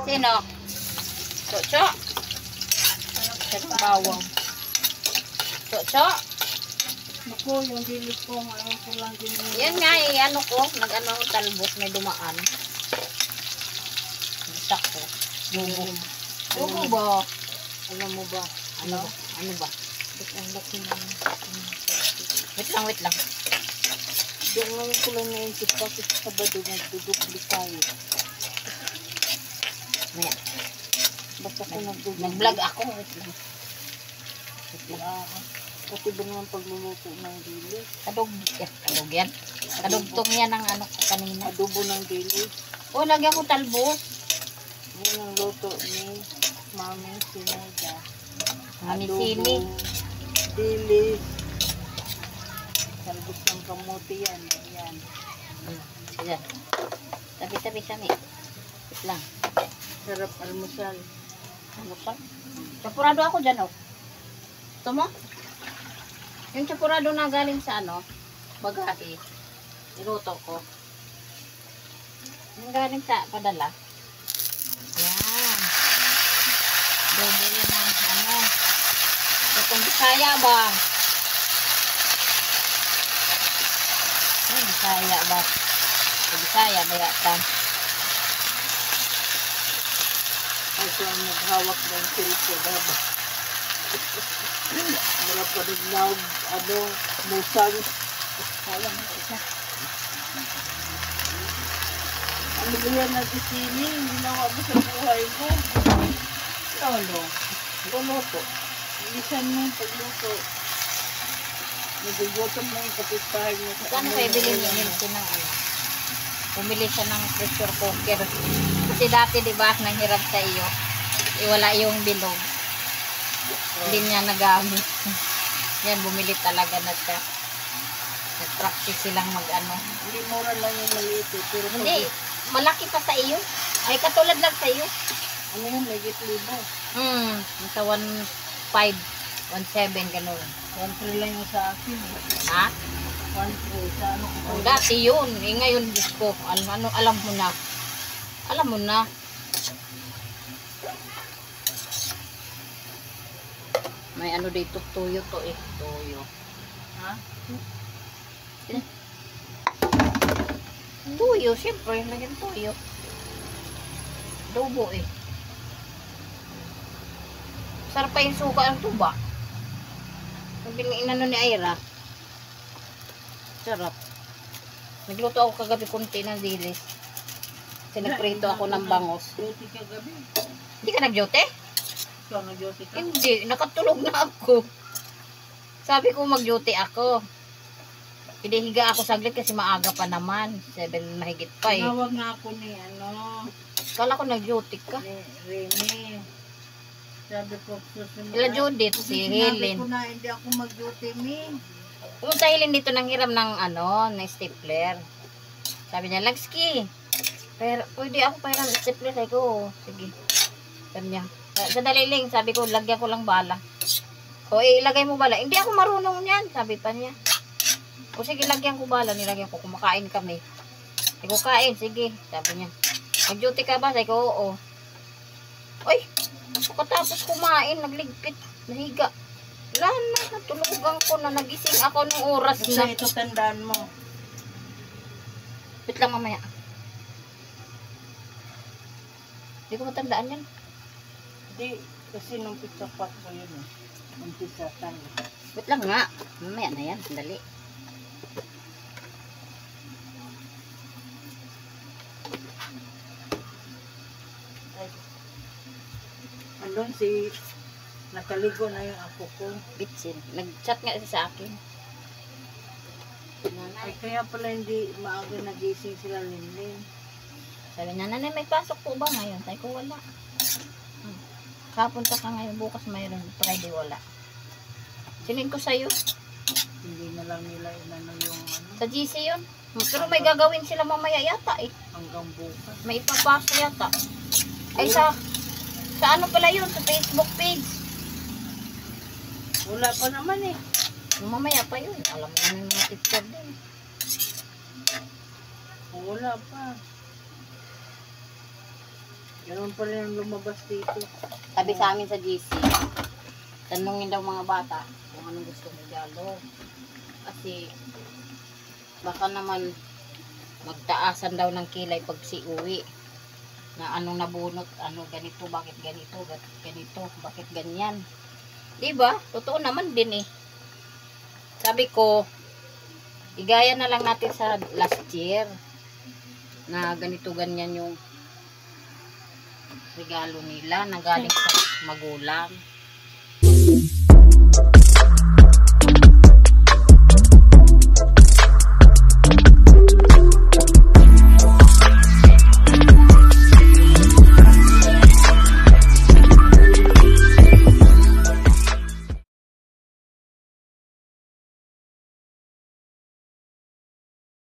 Sino? Chocho? Sarap bawang. Chocho? Naku, yung dilis ko, ngayon ko lang din. Yan nga eh, ano ko, nag-ano talbos, may dumaan. Sakto. Bubo ba? Alam mo ba? Ano? Ano ba? Ang laki ng... Wait lang. Diyan ngayon ko lang naisip bakit Sabado nagdudubli tayo. Maya. Basta ko nagdudubli. Nag-vlog ako. Wait lang. Kasi ba naman pagluluto ng dili? Kadug yan. Kadugtong yan ang ano ko kanina. Adobo ng dili. Oh, lagyan ko talbos. Yan ang luto ni Mami Sineda. Mami Sili. Dili. Talbos ng kamuti yan. Yan. Ayan. Tabi-tabi sami. Wait lang. Sarap almusal. Ano pa? Chapurado ako dyan, oh. Ito mo? Yung chapurado na galing sa ano, bagahe. Niluto ko. Yung galing sa padala. Ayan. Dobo yun ang ano. Itong Bisaya ba? Ay, Bisaya ba? Bisaya ba yata? Ay, so ang naghawak ng silpo, baba. Mula pa rin na, musang. Sayang mo isa. Ano ba yan nagisini? Ginawa mo sa buhay mo. Lolo. Luluto. Bilisan mo yung pagluto. Nagugutom mo yung kapitbahay mo. Saan kayo bilhin ni Nilsi ng ano? Bumili siya ng pressure cooker. Kasi dati diba, nanghirap sa iyo. Iwala yung bilog. Hindi niya nagamit. Yan, bumili talaga na siya. Nag-practice silang mag-ano. Hindi mura lang yung maliit eh. Pero Hindi, malaki pa sa iyo. Ay, katulad lang sa iyo. ano yun, legit libo. Nasa 1.5, 1.7, ganun. 1.3 lang yung sa akin eh. Ha? 1.3 sa ano ko. Oh, dati yun. Eh, ngayon, Diyos ko, ano, alam mo na. Alam mo na. May ano dito, tuyo to eh. Tuyo. Ha? Tuyo, siyempre. Lagyan tuyo. Adobo eh. Sarap pa yung suka ng tuba. Sabi ng inano ni Ira. Sarap. Nagluto ako kagabi konti ng dilis. Kasi nagprito ako ng bangos. Duty ka gabi. Hindi ka nag-jote? Ikaw nag-duty ka. Hindi, nakatulog na ako. Sabi ko mag-duty ako. Pinihiga ako saglit kasi maaga pa naman. 7 mahigit pa eh. Tinawag nga ako ni ano, Kala ko nag-duty ka. ni Rene. Sabi ko, susunod. Sila Judith, si Sinabi Helen. ko na hindi ako mag-duty, Min. Pumunta Helen dito nang hiram ng ano, ng stapler. Sabi niya, Lagski. Pero pwede ako pahiram ng stapler. Sabi ko, sige. Sabi niya, sa daliling, sabi ko, lagyan ko lang bala. O, ilagay mo bala. Hindi ako marunong niyan, sabi pa niya. O, sige, lagyan ko bala. Nilagyan ko, kumakain kami. Sabi ko, kain, sige. Sabi niya, mag-duty ka ba? Sabi ko, oo. Uy, pagkatapos kumain, nagligpit, nahiga. Wala na, natulugan ko na, nagising ako nung oras Kasi na. ito tandaan mo. Wait lang mamaya. Hindi ko matandaan yan. Hindi, kasi nung pizza pot ko yun eh. Nung pizza tayo. Wait lang nga. Mamaya na yan. Sandali. Andun si nakaligo na yung apo ko. Bitsin. Nag-chat nga siya sa akin. Ay, Nanay. kaya pala hindi maaga nagising sila Linlin. Sabi niya, nanay, may pasok po ba ngayon? Sabi ko, wala. Kapunta ka ngayon, bukas mayroon. Friday, wala. Sinig ko sa'yo. Hindi na lang nila inano yung ano, Sa GC yun. Pero may gagawin sila mamaya yata eh. hanggang bukas. May ipapasa yata. Ay, sa ano pala yun? Sa Facebook page. Wala pa naman eh. Mamaya pa yun. Alam mo naman yung mga teacher din. Wala pa. Ganun pa rin ang lumabas dito. Sabi sa amin sa GC, tanungin daw mga bata kung anong gusto regalo. Kasi baka naman magtaasan daw ng kilay pag si uwi. Na anong nabunot, ano ganito, bakit ganito, bakit ganyan. Diba? Totoo naman din eh. Sabi ko, igaya na lang natin sa last year na ganito ganyan yung regalo nila na galing sa magulang.